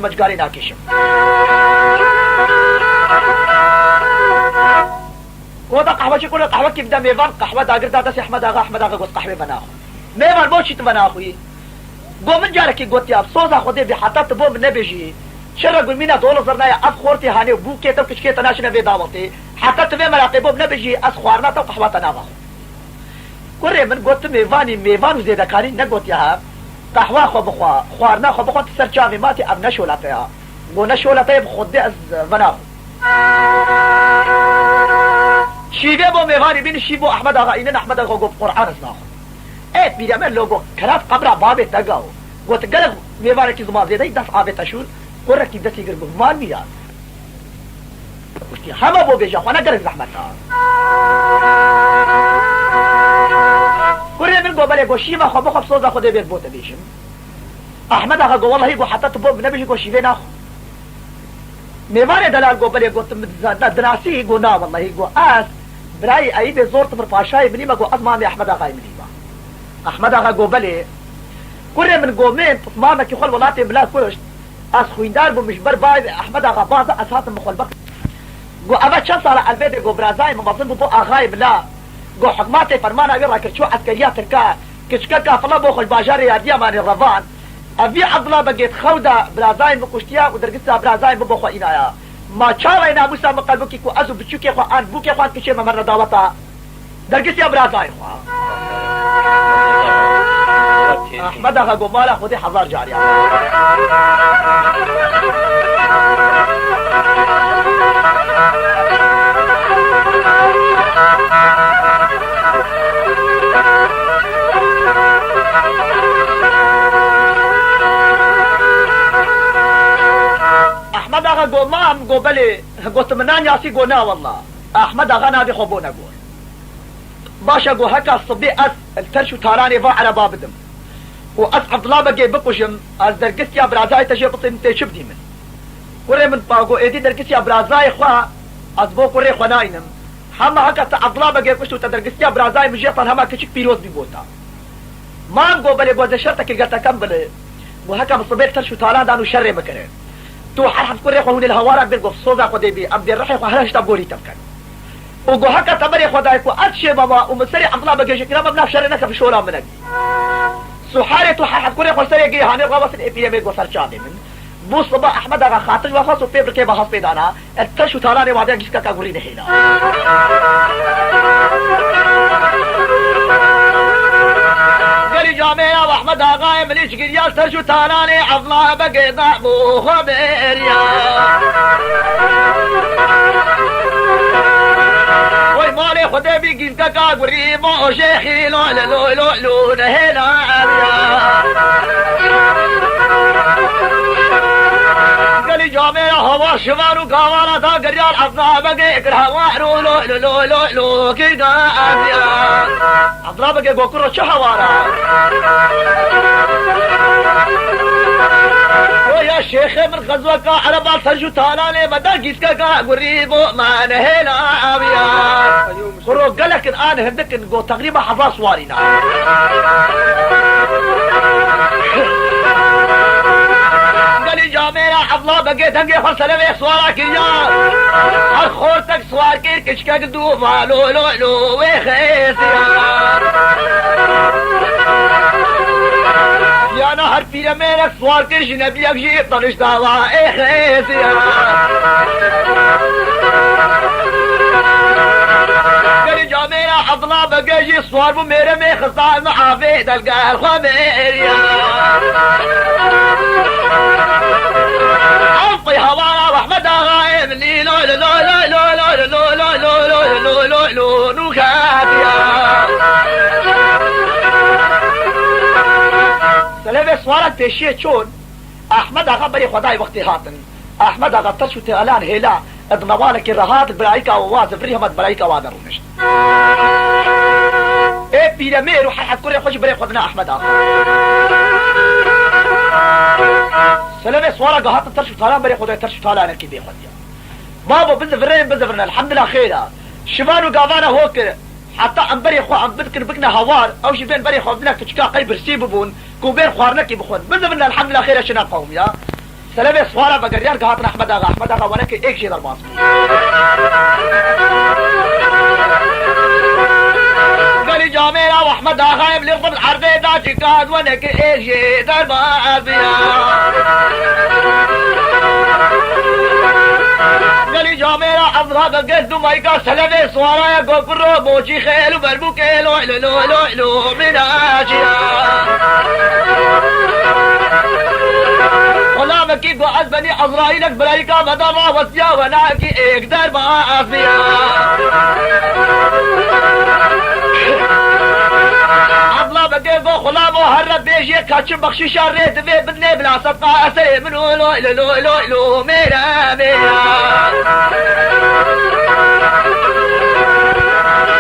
مجگاری ناکشم ودا قهوه چی کنه قهوه کی بدا میوان قهوه داگر دادا سی احمد آقا گفت قهوه بناخو میوان بو چیت بناخوی گو من جاره کی گوتی افسوس خودی به حتی تو بو نبیجی چرا گل مینا دول زرنا اف خورتی هانه بو کې ته کچ کې تناش نه وی داوته حتی ته مراقب بو نبیجی از خوارنا ته قهوه تناغه کوره من گوت میوان زیاده کاری نه گوتی ها قهوه خو بخوا خوارنا خو بخوا سرچاوی ماتی اب نشولته ها گو نشولته خود از بناخو شیوه با میوانی بین شیو احمد آقا اینن احمد آقا گفت قرآن از ناخو ایت بیرمه لوگو کلات قبر بابه تگاو گوت گرگ میوانی کی زمان زیده دست آبه تشون قرر کی دستی گرگ مان میاد گوشتی همه بو بیجا خوانا گرگ زحمت ها قرر من گو بله گو شیوه خو بخواب سوزا خوده بیر بوته بیشم احمد آقا گو والله گو حتی تو بو نبیشی گو شیوه ناخو میوان دلال گو بله گو دراسی گو نا والله گو از برای ایب زورت پر پاشای منی ما گو از مامی احمد آقای منی با احمد آقا گو بله کره من گو من ماما کی خول ولاتی بلا کشت از خویندار بو مشبر باید احمد آقا باز از هاتم مخول بک گو اما چند سال البته گو برازای ممثل بو آقای بلا گو حکمات فرمان اوی را کرچو عسکریات ترکا کچکا کافلا بو خل باجار یادیا مانی روان اوی عبدالله بگیت خودا برازای مکشتیا و درگستا برازای بو خو اینایا ما چاوه اینا موسا مقلبو کی کو ازو بچو کی خو آن بو کی خو آن کچه ممر داوتا درگستی برازای خو احمد آقا گو مالا خودی هزار جاری احمد آقا گو مام گو بله گو تمنان یاسی گو نا والله احمد آقا نادی خوبو نگو باشا گو هكا صبي أس الترش وتاراني فا على بابدم وأس عبد الله بقي بقشم أس درقس يا برازاي تجي بطي متي شبدي من كوري من باقو إيدي درقس يا برازاي خوا أس بو كوري خناينم هما هكا عبد الله بقي بقشتو تدرقس يا برازاي مجيطان هما كشك بيروز بيبوتا ما نقو بلي بوزي شرطك القتا كم بلي وهكا بصبي الترش وتاران دانو شري مكرين تو حرحب كوري خوا هوني الهوارا بيرقو صوزا خودي بي أبدي الرحي خوا هلاش تبقولي تبكن وگو هکا تبری خدای کو ادشه بابا و مسری عبدالله بگیش که نبا بنافشاره نکا في شورا منك سحاري تو حرحب كوري خلصري يجي هاني غابس الابيامي گو سرچاوي من بو صبا احمد آقا خاطر وخاص و پیبر کے بحث پیدانا الترش وتاراني وعدیا جس کا گوری نهینا قالي جامعنا واحمد آقا مليش قريا الترش وتاراني عبدالله بقي ضعبو خبيريا مالي خدي بيجين كاكا قريب وشيخي لو لو لو لو نهينا عبيا قالي جامعنا هوا شمال وقاوانا تا قريال عبدا بقي اكرها وحرو لو لو لو لو لو كيكا عبيا عبدا بقي قوكرو شهوارا ويا شيخ من غزوك على بال سرجو تالاني مدى جيسكا قريب ما نهينا عبيا قرو قالك الآن هندك نقول تقريبا حظا صوارينا قالي جامعنا عبلا بقيت هنقي خلصة لبي صوارك يا الخورتك صوار كير كشكا قدو مالو لو لو ويخيس يا نهر في رمينك صوار كير جنبيك جيب طنش داوا ايخيس جامعنا عبدالله بقيجي صوار بو ميرا مي خصال محافي دلقا الخبير يا عطي هوانا واحمد غايب اللي لو لو لو لو لو لو لو لو لو لو لو لو كافيا سلامي صوارك تشيه شون احمد اغا بري خداي وقتي هاتن احمد اغا تشو تغلان هيلا ادنوالك الرهات برايكا وواز فريهمت برايكا وادر ونشت ايه بيرامير وححد كوري خوش بري خدنا احمد اغا سلامي صوارا قهات ترشو طالان بري خدنا ترشو طالان كي بي خديا بابا بزفرين بزفرنا الحمد لله خيرا شمالو قافانا هوكر حتى عم بري خو عم بذكر بكنا هوار او شي بين بري خو بنك تشكا قيب رسيب بون كو بين خوارنكي بخون بزفرنا الحمد لله خيرا شنا قوم يا سلامي سوارا بقريان قهاتنا احمد اغا وانا كي ايك شي درباس قالي جاميرا واحمد اغا يبلغ ضمن الحربي دا جكاد وانا كي ايك شي درباس قالي جاميرا اضرب قد مايكا سلامي سوارا يا قبرو موجي خيل وبربوك لو لو لو لو لو من اجيا غلامك يقو عزبني عزرائيلك بلايكا مدرع وسيا وناكي اقدر ما افيا عضلا بقيقو خلامو هرب بيجي كاتشم بخشيشا ريت في بدني بلا صدقا اسري منو لو لو لو لو ميرا ميرا